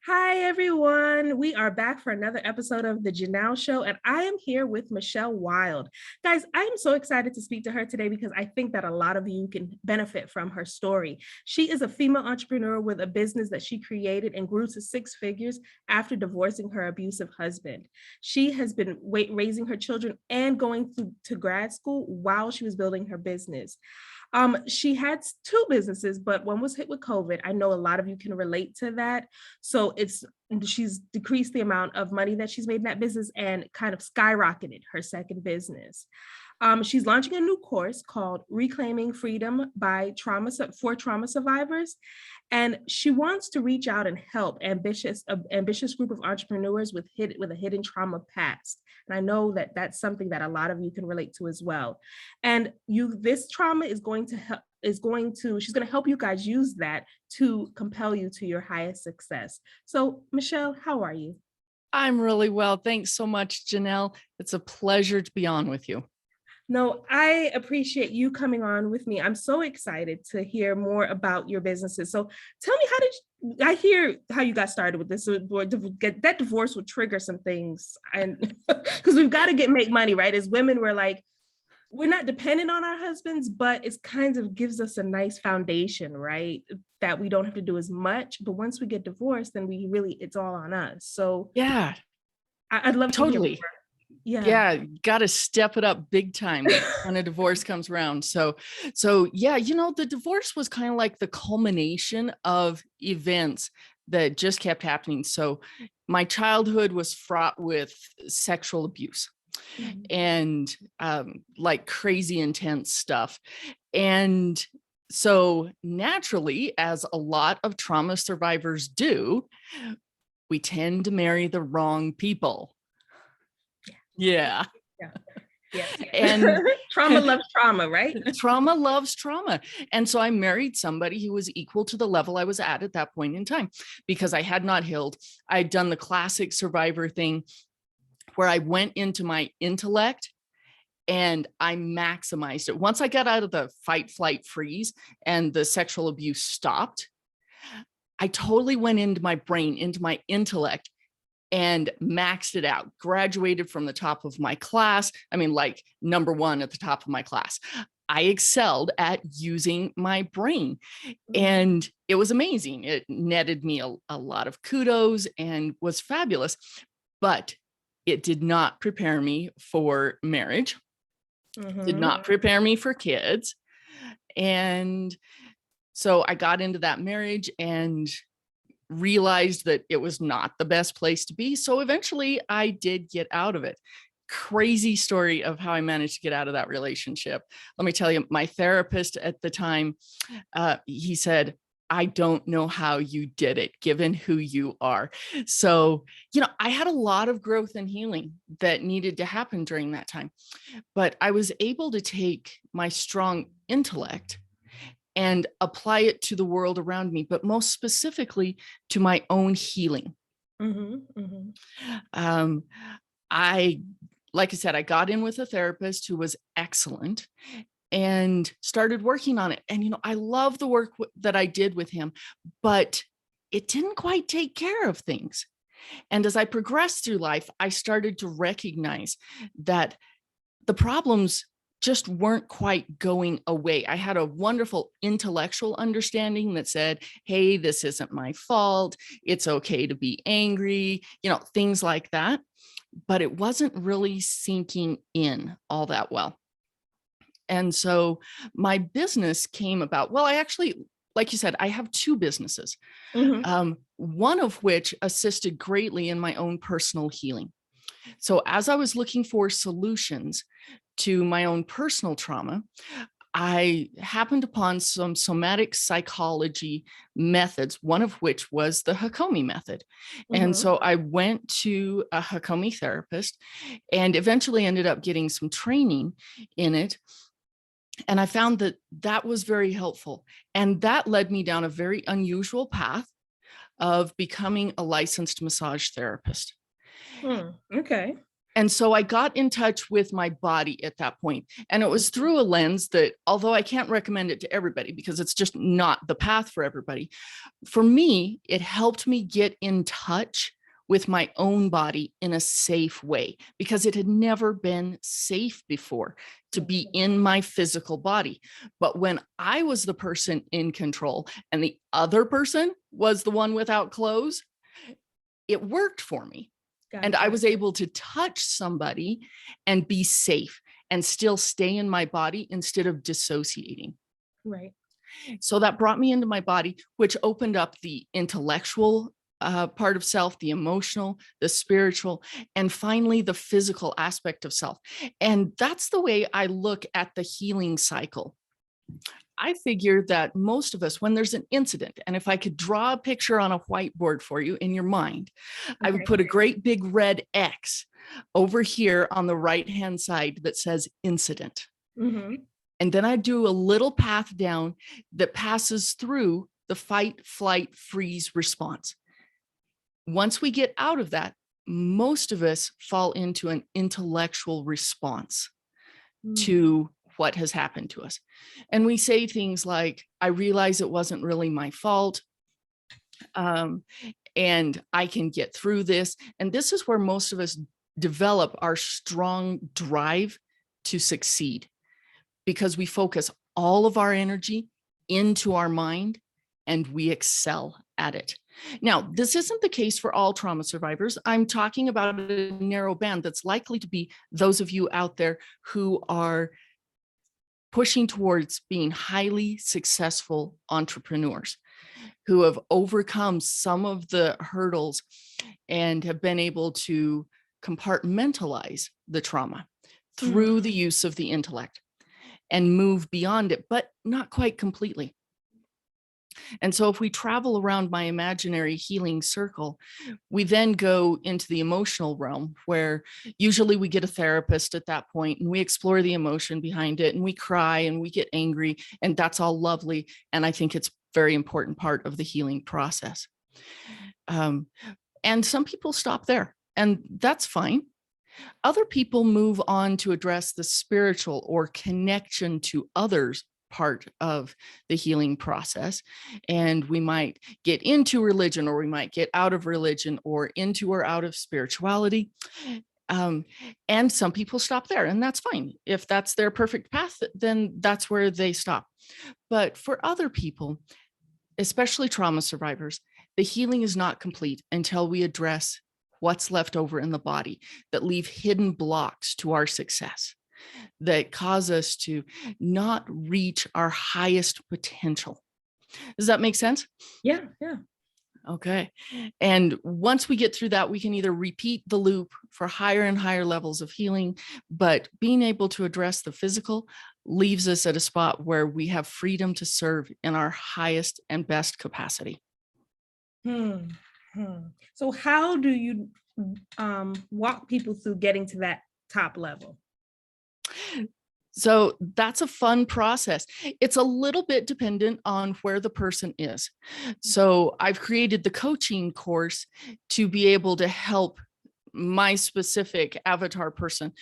Hi, everyone. We are back for another episode of The Janelle Show, and I am here with Michelle Wilde. Guys, I am so excited to speak to her today because I think that a lot of you can benefit from her story. She is a female entrepreneur with a business that she created and grew to six figures after divorcing her abusive husband. She has been raising her children and going to grad school while she was building her business. She had two businesses, but one was hit with COVID. I know a lot of you can relate to that. So she's decreased the amount of money that she's made in that business and kind of skyrocketed her second business. She's launching a new course called Reclaiming Freedom for Trauma Survivors. And she wants to reach out and help ambitious group of entrepreneurs with a hidden trauma past. And I know that that's something that a lot of you can relate to as well. And this trauma is going to help she's going to help you guys use that to compel you to your highest success. So Michelle, how are you? I'm really well. Thanks so much, Janelle. It's a pleasure to be on with you. No, I appreciate you coming on with me. I'm so excited to hear more about your businesses. So tell me, I hear how you got started with this? So that divorce would trigger some things, and because we've got to make money, right? As women, we're not dependent on our husbands, but it kind of gives us a nice foundation, right? That we don't have to do as much. But once we get divorced, then it's all on us. So yeah, I'd love to hear more. Yeah, got to step it up big time when a divorce comes around. So yeah, the divorce was kind of like the culmination of events that just kept happening. So my childhood was fraught with sexual abuse. Mm-hmm. And like crazy intense stuff. And so naturally, as a lot of trauma survivors do, we tend to marry the wrong people. Yeah. And trauma loves trauma, right? Trauma loves trauma. And so I married somebody who was equal to the level I was at that point in time, because I had not healed. I'd done the classic survivor thing where I went into my intellect and I maximized it. Once I got out of the fight, flight, freeze and the sexual abuse stopped, I totally went into my brain, into my intellect, and maxed it out, graduated from the top of my class. I mean, like number one at the top of my class. I excelled at using my brain, and it was amazing. It netted me a lot of kudos and was fabulous, but it did not prepare me for marriage, did not prepare me for kids. And so I got into that marriage and realized that it was not the best place to be. So eventually I did get out of it. Crazy story of how I managed to get out of that relationship. Let me tell you, my therapist at the time, he said, I don't know how you did it, given who you are. So, I had a lot of growth and healing that needed to happen during that time. But I was able to take my strong intellect and apply it to the world around me, but most specifically to my own healing. Like I said, I got in with a therapist who was excellent and started working on it. And, I love the work that I did with him, but it didn't quite take care of things. And as I progressed through life, I started to recognize that the problems just weren't quite going away. I had a wonderful intellectual understanding that said, hey, this isn't my fault. It's okay to be angry, things like that. But it wasn't really sinking in all that well. And so my business came about. Well, I actually, like you said, I have two businesses, one of which assisted greatly in my own personal healing. So as I was looking for solutions to my own personal trauma, I happened upon some somatic psychology methods, one of which was the Hakomi method. And so I went to a Hakomi therapist and eventually ended up getting some training in it. And I found that that was very helpful. And that led me down a very unusual path of becoming a licensed massage therapist. Okay. And so I got in touch with my body at that point. And it was through a lens that, although I can't recommend it to everybody because it's just not the path for everybody, for me, it helped me get in touch with my own body in a safe way because it had never been safe before to be in my physical body. But when I was the person in control and the other person was the one without clothes, it worked for me. And I was able to touch somebody and be safe and still stay in my body instead of dissociating. Right. So that brought me into my body, which opened up the intellectual part of self, the emotional, the spiritual, and finally the physical aspect of self. And that's the way I look at the healing cycle. I figure that most of us, when there's an incident, and if I could draw a picture on a whiteboard for you in your mind, I would put a great big red X over here on the right-hand side that says incident. Mm-hmm. And then I do a little path down that passes through the fight, flight, freeze response. Once we get out of that, most of us fall into an intellectual response to what has happened to us. And we say things like, I realize it wasn't really my fault. And I can get through this. And this is where most of us develop our strong drive to succeed, because we focus all of our energy into our mind and we excel at it. Now, this isn't the case for all trauma survivors. I'm talking about a narrow band that's likely to be those of you out there who are pushing towards being highly successful entrepreneurs who have overcome some of the hurdles and have been able to compartmentalize the trauma through the use of the intellect and move beyond it, but not quite completely. And so if we travel around my imaginary healing circle, we then go into the emotional realm where usually we get a therapist at that point and we explore the emotion behind it and we cry and we get angry, and that's all lovely. And I think it's a very important part of the healing process. And some people stop there, and that's fine. Other people move on to address the spiritual or connection to others part of the healing process. And we might get into religion, or we might get out of religion, or into or out of spirituality. And some people stop there, and that's fine. If that's their perfect path, then that's where they stop. But for other people, especially trauma survivors, the healing is not complete until we address what's left over in the body that leave hidden blocks to our success, that cause us to not reach our highest potential. Does that make sense? Yeah, yeah. Okay. And once we get through that, we can either repeat the loop for higher and higher levels of healing, but being able to address the physical leaves us at a spot where we have freedom to serve in our highest and best capacity. So how do you walk people through getting to that top level? So that's a fun process. It's a little bit dependent on where the person is. So I've created the coaching course to be able to help my specific avatar person.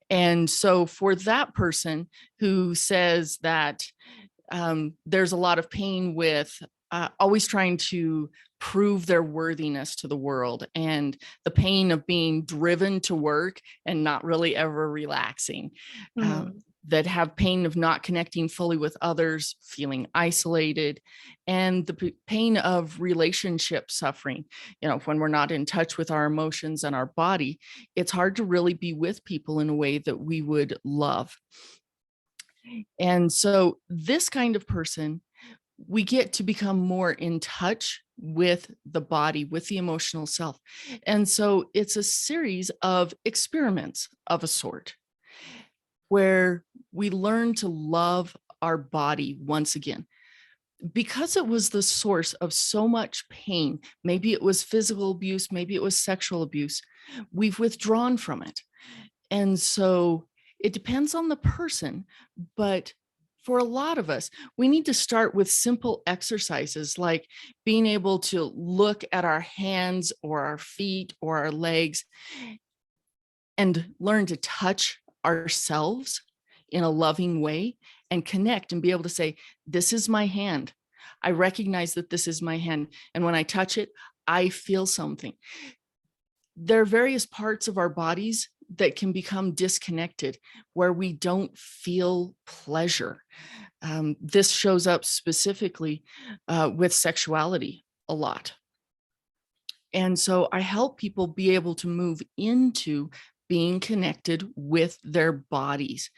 And so for that person who says that there's a lot of pain with always trying to prove their worthiness to the world, and the pain of being driven to work and not really ever relaxing, that have pain of not connecting fully with others, feeling isolated, and the pain of relationship suffering. You know, when we're not in touch with our emotions and our body, it's hard to really be with people in a way that we would love. And so this kind of person, we get to become more in touch with the body, with the emotional self. And so it's a series of experiments of a sort where we learn to love our body once again. Because it was the source of so much pain, maybe it was physical abuse, maybe it was sexual abuse, we've withdrawn from it. And so it depends on the person, but for a lot of us, we need to start with simple exercises like being able to look at our hands or our feet or our legs and learn to touch ourselves in a loving way and connect and be able to say, this is my hand. I recognize that this is my hand. And when I touch it, I feel something. There are various parts of our bodies that can become disconnected where we don't feel pleasure. This shows up specifically with sexuality a lot. And so I help people be able to move into being connected with their bodies.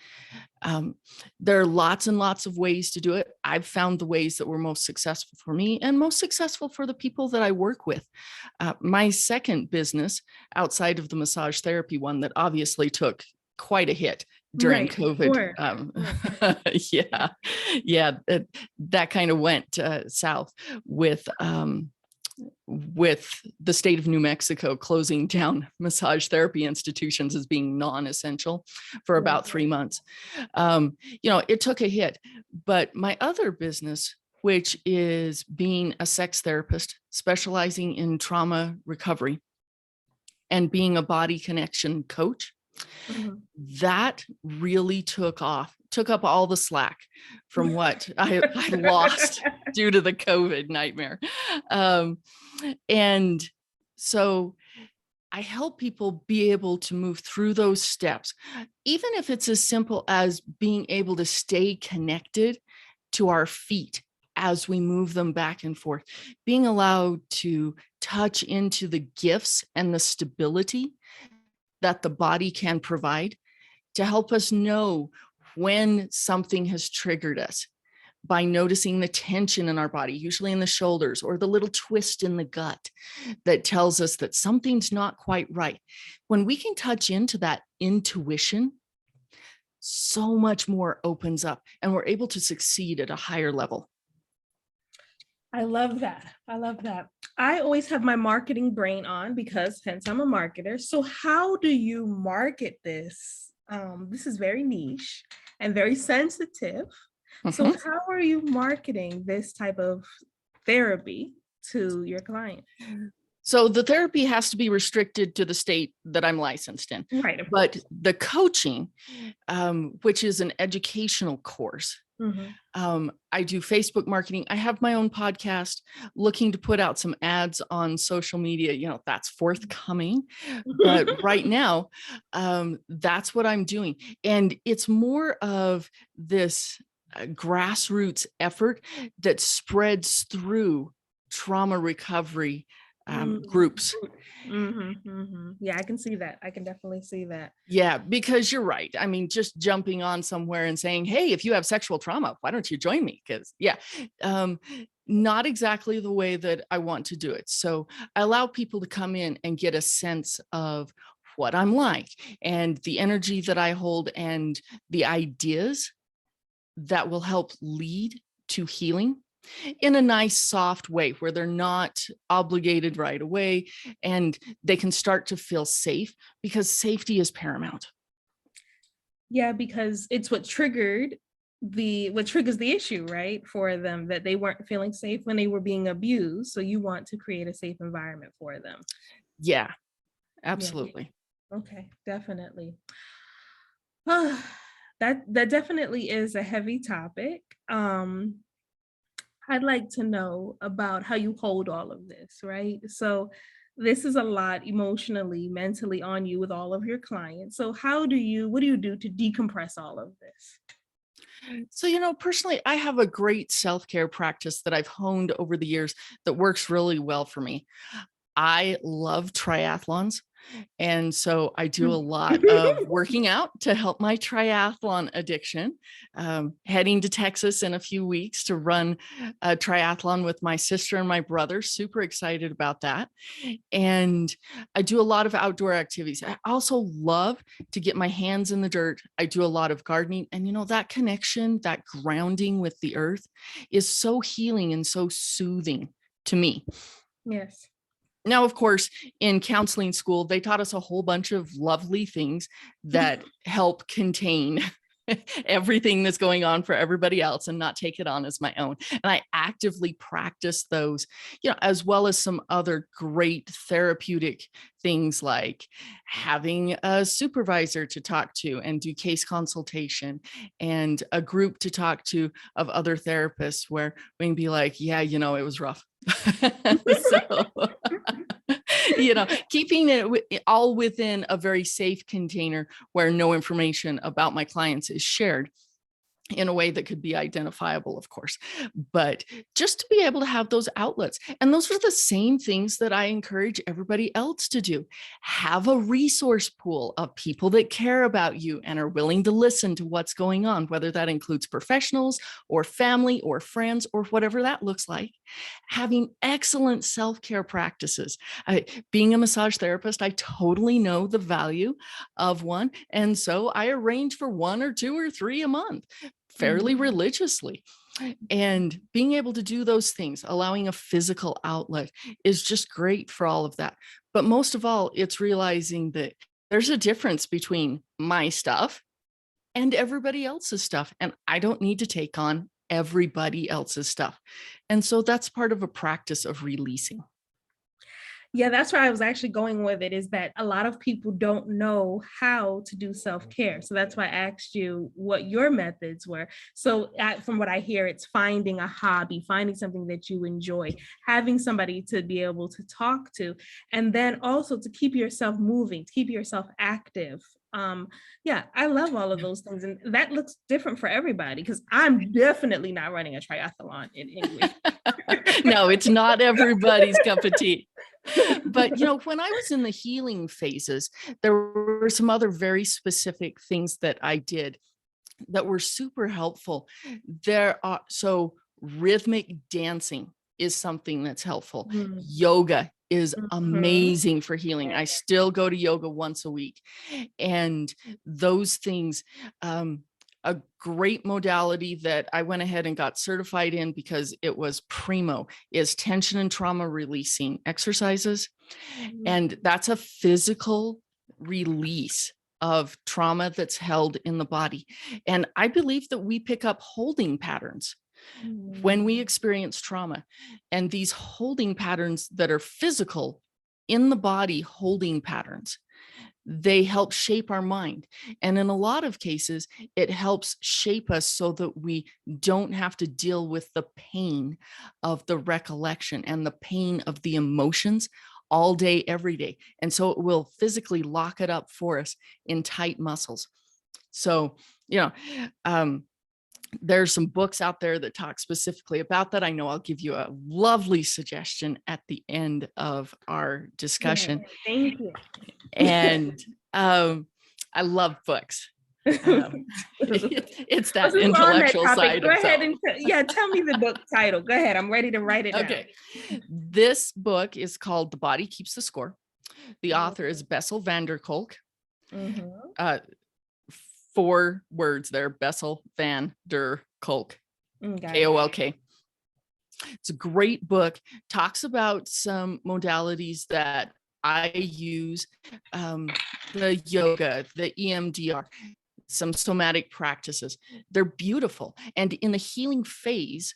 There are lots and lots of ways to do it. I've found the ways that were most successful for me and most successful for the people that I work with. My second business outside of the massage therapy one that obviously took quite a hit during COVID. That kind of went south with the state of New Mexico closing down massage therapy institutions as being non-essential for about 3 months. It took a hit, but my other business, which is being a sex therapist, specializing in trauma recovery and being a body connection coach, that really took up all the slack from what I lost due to the COVID nightmare. And so I help people be able to move through those steps, even if it's as simple as being able to stay connected to our feet as we move them back and forth, being allowed to touch into the gifts and the stability that the body can provide to help us know when something has triggered us by noticing the tension in our body, usually in the shoulders, or the little twist in the gut that tells us that something's not quite right. When we can touch into that intuition, so much more opens up and we're able to succeed at a higher level. I love that. I always have my marketing brain on because hence I'm a marketer. So how do you market this? This is very niche and very sensitive. So how are you marketing this type of therapy to your client? So the therapy has to be restricted to the state that I'm licensed in. Right. But the coaching, which is an educational course, I do Facebook marketing. I have my own podcast, looking to put out some ads on social media. That's forthcoming. But right now, that's what I'm doing. And it's more of this grassroots effort that spreads through trauma recovery groups. Yeah, I can see that. I can definitely see that. Yeah, because you're right. I mean, just jumping on somewhere and saying, hey, if you have sexual trauma, why don't you join me? Because not exactly the way that I want to do it. So I allow people to come in and get a sense of what I'm like and the energy that I hold and the ideas that will help lead to healing in a nice, soft way where they're not obligated right away and they can start to feel safe, because safety is paramount. Yeah, because it's what triggers the issue, right? For them, that they weren't feeling safe when they were being abused. So you want to create a safe environment for them. Yeah, absolutely. Yeah. Okay, definitely. That definitely is a heavy topic. I'd like to know about how you hold all of this, right? So this is a lot emotionally, mentally on you with all of your clients. So what do you do to decompress all of this? So, personally, I have a great self-care practice that I've honed over the years that works really well for me. I love triathlons. And so I do a lot of working out to help my triathlon addiction. Heading to Texas in a few weeks to run a triathlon with my sister and my brother. Super excited about that. And I do a lot of outdoor activities. I also love to get my hands in the dirt. I do a lot of gardening. And, that connection, that grounding with the earth is so healing and so soothing to me. Yes. Now, of course, in counseling school, they taught us a whole bunch of lovely things that help contain everything that's going on for everybody else and not take it on as my own. And I actively practice those, as well as some other great therapeutic things like having a supervisor to talk to and do case consultation, and a group to talk to of other therapists where we can be like, yeah, it was rough. So, keeping it all within a very safe container where no information about my clients is shared in a way that could be identifiable, of course, but just to be able to have those outlets. And those are the same things that I encourage everybody else to do. Have a resource pool of people that care about you and are willing to listen to what's going on, whether that includes professionals or family or friends or whatever that looks like. Having excellent self-care practices. Being a massage therapist, I totally know the value of one. And so I arrange for 1 or 2 or 3 a month, fairly religiously. And being able to do those things, allowing a physical outlet, is just great for all of that. But most of all, it's realizing that there's a difference between my stuff and everybody else's stuff. And I don't need to take on everybody else's stuff. And so that's part of a practice of releasing. Yeah, that's where I was actually going with it, is that a lot of people don't know how to do self-care. So that's why I asked you what your methods were. So from what I hear, it's finding a hobby, finding something that you enjoy, having somebody to be able to talk to, and then also to keep yourself moving, to keep yourself active. Yeah, I love all of those things. And that looks different for everybody, because I'm definitely not running a triathlon in any way. No, it's not everybody's cup of tea. But, when I was in the healing phases, there were some other very specific things that I did that were super helpful. So rhythmic dancing is something that's helpful. Yoga is amazing for healing. I still go to yoga once a week. And those things, a great modality that I went ahead and got certified in because it was primo, is tension and trauma releasing exercises. And that's a physical release of trauma that's held in the body. And I believe that we pick up holding patterns when we experience trauma. And these holding patterns that are physical in the body, holding patterns, they help shape our mind. And in a lot of cases, it helps shape us so that we don't have to deal with the pain of the recollection and the pain of the emotions all day, every day. And so it will physically lock it up for us in tight muscles. So, there's some books out there that talk specifically about that. I know I'll give you a lovely suggestion at the end of our discussion. Yeah, thank you. And I love books. It's that intellectual side. Go ahead and tell me the book title. Go ahead. I'm ready to write it down. Okay. This book is called The Body Keeps the Score. The author is Bessel van der Kolk. 4 words there, Bessel van der Kolk, K-O-L-K. It's a great book, talks about some modalities that I use, the yoga, the EMDR, some somatic practices. They're beautiful. And in the healing phase,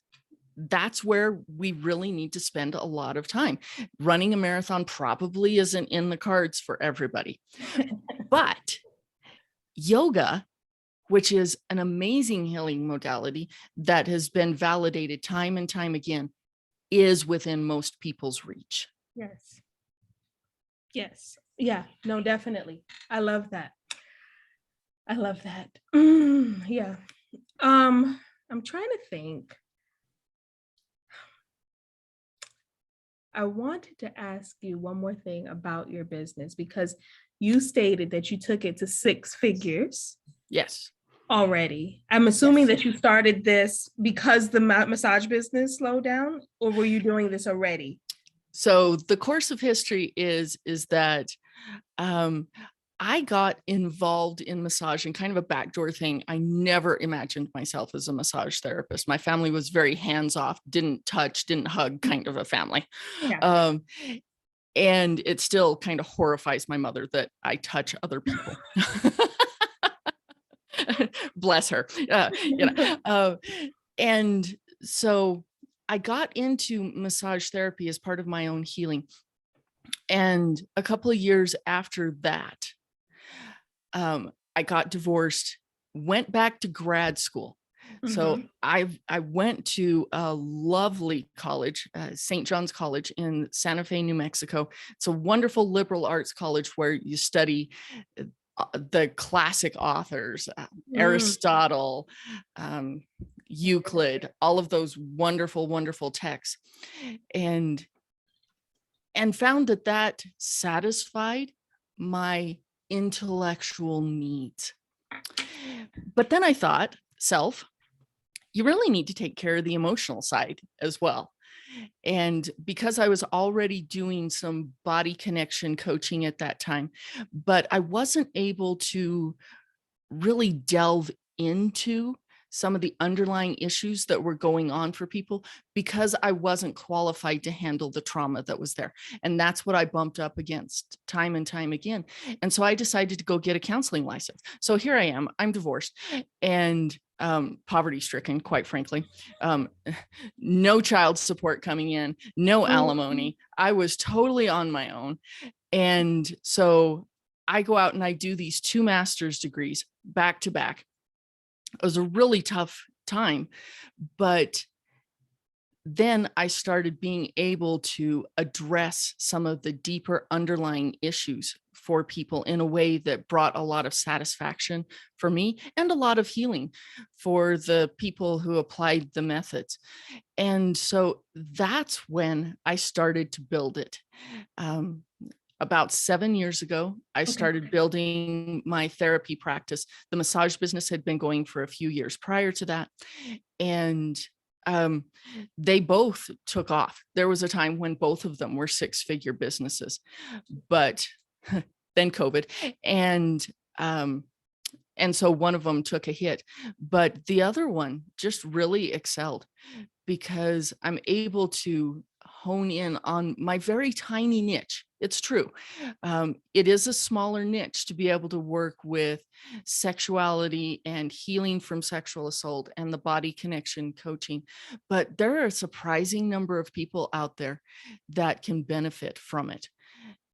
that's where we really need to spend a lot of time. Running a marathon probably isn't in the cards for everybody. But yoga, which is an amazing healing modality that has been validated time and time again, is within most people's reach. Yes. Yes. Yeah, no, definitely. I love that. Yeah. I'm trying to think. I wanted to ask you one more thing about your business, because you stated that you took it to 6 figures. Yes. Already. I'm assuming that you started this because the massage business slowed down, or were you doing this already? So the course of history is that I got involved in massage in kind of a backdoor thing. I never imagined myself as a massage therapist. My family was very hands-off, didn't touch, didn't hug kind of a family. Yeah. And it still kind of horrifies my mother that I touch other people. Bless her. And so I got into massage therapy as part of my own healing. And a couple of years after that, I got divorced, went back to grad school. So I went to a lovely college, St. John's College in Santa Fe, New Mexico. It's a wonderful liberal arts college where you study the classic authors, Aristotle, Euclid, all of those wonderful, wonderful texts, and found that satisfied my intellectual needs. But then I thought, you really need to take care of the emotional side as well. And because I was already doing some body connection coaching at that time, but I wasn't able to really delve into some of the underlying issues that were going on for people because I wasn't qualified to handle the trauma that was there. And that's what I bumped up against time and time again. And so I decided to go get a counseling license. So here I am, I'm divorced and poverty stricken, quite frankly, no child support coming in, no alimony. I was totally on my own. And so I go out and I do these 2 master's degrees back to back. It was a really tough time, but then I started being able to address some of the deeper underlying issues for people in a way that brought a lot of satisfaction for me and a lot of healing for the people who applied the methods. And so that's when I started to build it. About 7 years ago, I started building my therapy practice. The massage business had been going for a few years prior to that. And they both took off. There was a time when both of them were 6-figure businesses, but then COVID. And so one of them took a hit, but the other one just really excelled because I'm able to hone in on my very tiny niche. It's true. It is a smaller niche to be able to work with sexuality and healing from sexual assault and the body connection coaching. But there are a surprising number of people out there that can benefit from it.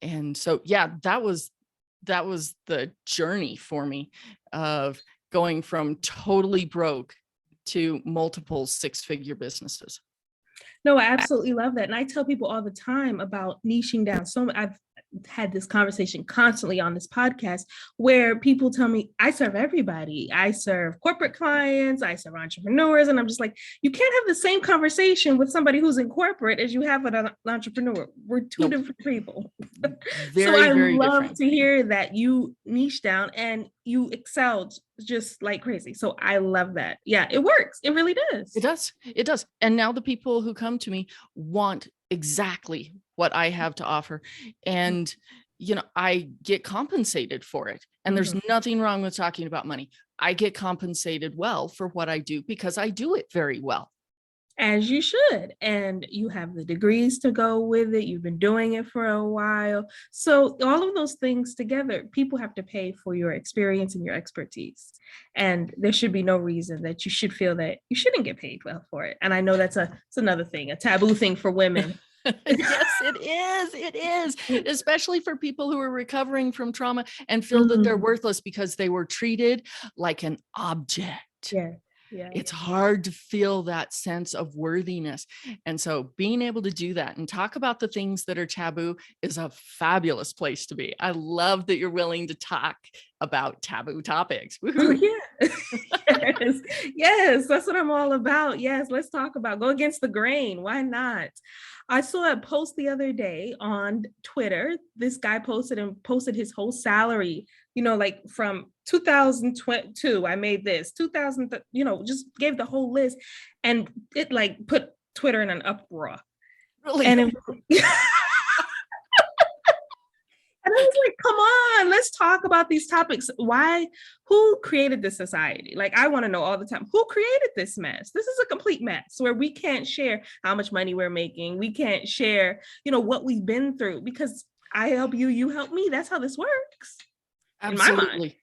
And so, yeah, that was the journey for me of going from totally broke to multiple 6-figure businesses. No, I absolutely love that. And I tell people all the time about niching down. So I've had this conversation constantly on this podcast where people tell me I serve everybody. I serve corporate clients, I serve entrepreneurs. And I'm just like, you can't have the same conversation with somebody who's in corporate as you have with an entrepreneur. We're two different people. So I love to hear that you niche down and you excelled just like crazy. So I love that. Yeah, it works. It really does. It does. It does. And now the people who come to me want exactly what I have to offer. And, I get compensated for it. And there's nothing wrong with talking about money. I get compensated well for what I do because I do it very well. As you should. And you have the degrees to go with it. You've been doing it for a while. So all of those things together, people have to pay for your experience and your expertise. And there should be no reason that you should feel that you shouldn't get paid well for it. And I know it's another thing, a taboo thing for women. Yes, it is. It is, especially for people who are recovering from trauma and feel that they're worthless because they were treated like an object. Yeah. Yeah. It's hard to feel that sense of worthiness. And so being able to do that and talk about the things that are taboo is a fabulous place to be. I love that you're willing to talk about taboo topics. Oh, yeah. Yes, that's what I'm all about. Yes, let's talk about go against the grain. Why not? I saw a post the other day on Twitter. This guy posted his whole salary, like from 2022, I made this 2000, just gave the whole list, and it like put Twitter in an uproar. Really? And and I was like, come on, let's talk about these topics. Who created this society? Like, I want to know all the time, who created this mess? This is a complete mess where we can't share how much money we're making. We can't share, what we've been through, because I help you, you help me. That's how this works. in my mind. Absolutely.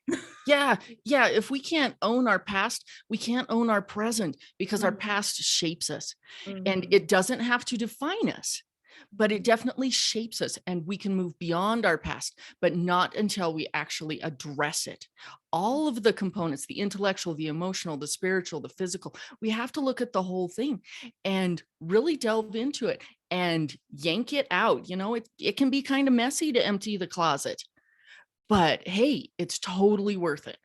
Yeah. Yeah. If we can't own our past, we can't own our present because our Mhm, past shapes us. And mhm, it doesn't have to define us, but it definitely shapes us. And we can move beyond our past, but not until we actually address it. All of the components, the intellectual, the emotional, the spiritual, the physical, we have to look at the whole thing and really delve into it and yank it out. It can be kind of messy to empty the closet, but hey, it's totally worth it.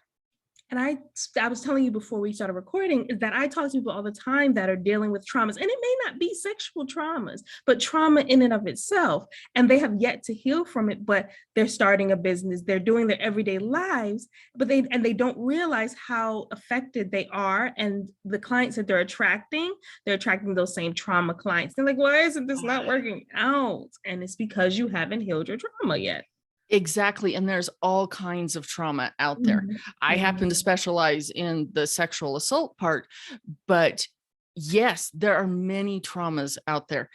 And I was telling you before we started recording is that I talk to people all the time that are dealing with traumas, and it may not be sexual traumas, but trauma in and of itself. And they have yet to heal from it, but they're starting a business, they're doing their everyday lives, but they don't realize how affected they are. And the clients that they're attracting those same trauma clients. They're like, why isn't this not working out? And it's because you haven't healed your trauma yet. Exactly. And there's all kinds of trauma out there. Mhm. I happen to Mhm. specialize in the sexual assault part, but yes, there are many traumas out there,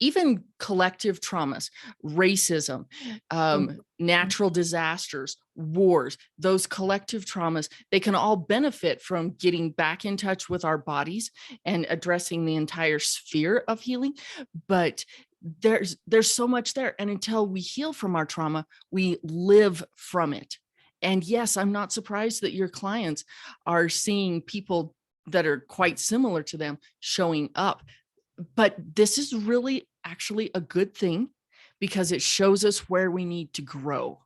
even collective traumas, racism, Mhm. natural disasters, wars, those collective traumas, they can all benefit from getting back in touch with our bodies and addressing the entire sphere of healing. But there's so much there, and until we heal from our trauma, we live from it. And yes, I'm not surprised that your clients are seeing people that are quite similar to them showing up, but this is really actually a good thing because it shows us where we need to grow.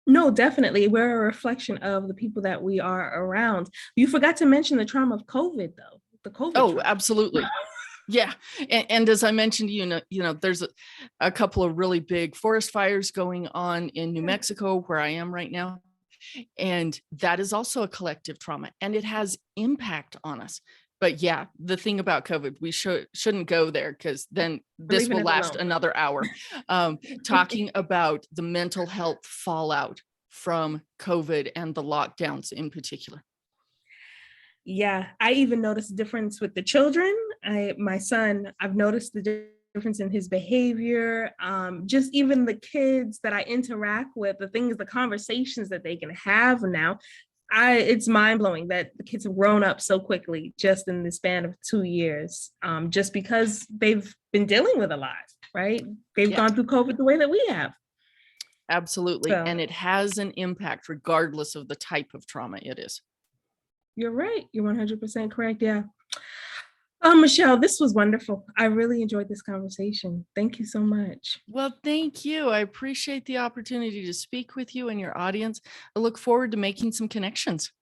No, definitely. We're a reflection of the people that we are around. You forgot to mention the trauma of COVID, though. The COVID Oh, trauma. absolutely. Yeah. And as I mentioned, there's a couple of really big forest fires going on in New Mexico, where I am right now. And that is also a collective trauma, and it has impact on us. But yeah, the thing about COVID, we shouldn't go there, because then We're this leaving will it last alone. another hour. Talking about the mental health fallout from COVID and the lockdowns in particular. Yeah, I even noticed a difference with the children. My son, I've noticed the difference in his behavior. Just even the kids that I interact with, the conversations that they can have now. It's mind blowing that the kids have grown up so quickly just in the span of 2 years, just because they've been dealing with a lot, right? They've Yeah, gone through COVID the way that we have. absolutely. So And it has an impact regardless of the type of trauma it is. you're right. You're 100% correct. Yeah. Michelle, this was wonderful. I really enjoyed this conversation. Thank you so much. Well, thank you. I appreciate the opportunity to speak with you and your audience. I look forward to making some connections.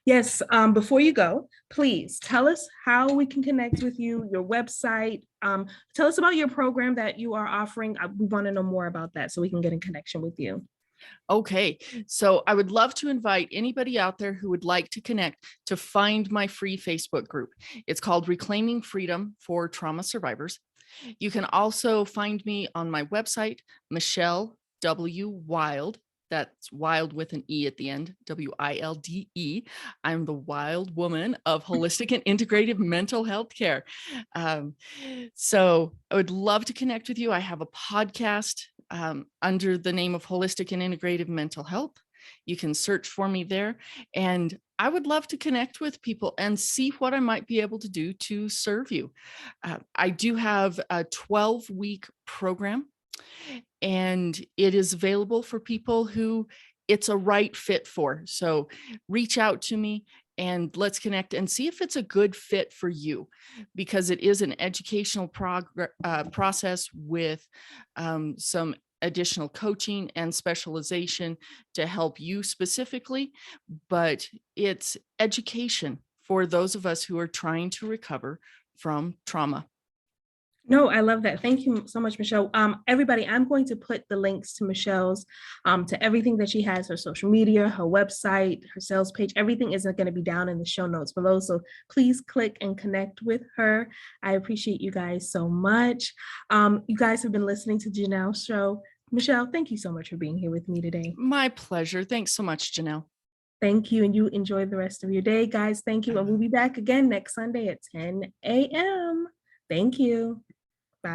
Yes, before you go, please tell us how we can connect with you, your website. Tell us about your program that you are offering. We want to know more about that so we can get in connection with you. Okay, so I would love to invite anybody out there who would like to connect to find my free Facebook group. It's called Reclaiming Freedom for Trauma Survivors. You can also find me on my website, Michelle W. Wilde. That's Wild with an E at the end, Wilde. I'm the wild woman of holistic and integrative mental health care. Um, so I would love to connect with you. I have a podcast under the name of Holistic and Integrative Mental Health. You can search for me there. And I would love to connect with people and see what I might be able to do to serve you. I do have a 12-week program, and it is available for people who it's a right fit for. So reach out to me and let's connect and see if it's a good fit for you, because it is an educational process with some additional coaching and specialization to help you specifically, but it's education for those of us who are trying to recover from trauma. No, I love that. Thank you so much, Michelle. Everybody, I'm going to put the links to Michelle's, to everything that she has, her social media, her website, her sales page. Everything is going to be down in the show notes below. So please click and connect with her. I appreciate you guys so much. You guys have been listening to Janelle's show. Michelle, thank you so much for being here with me today. My pleasure. Thanks so much, Janelle. Thank you. And you enjoy the rest of your day, guys. Thank you. And we'll be back again next Sunday at 10 a.m. Thank you. Bye.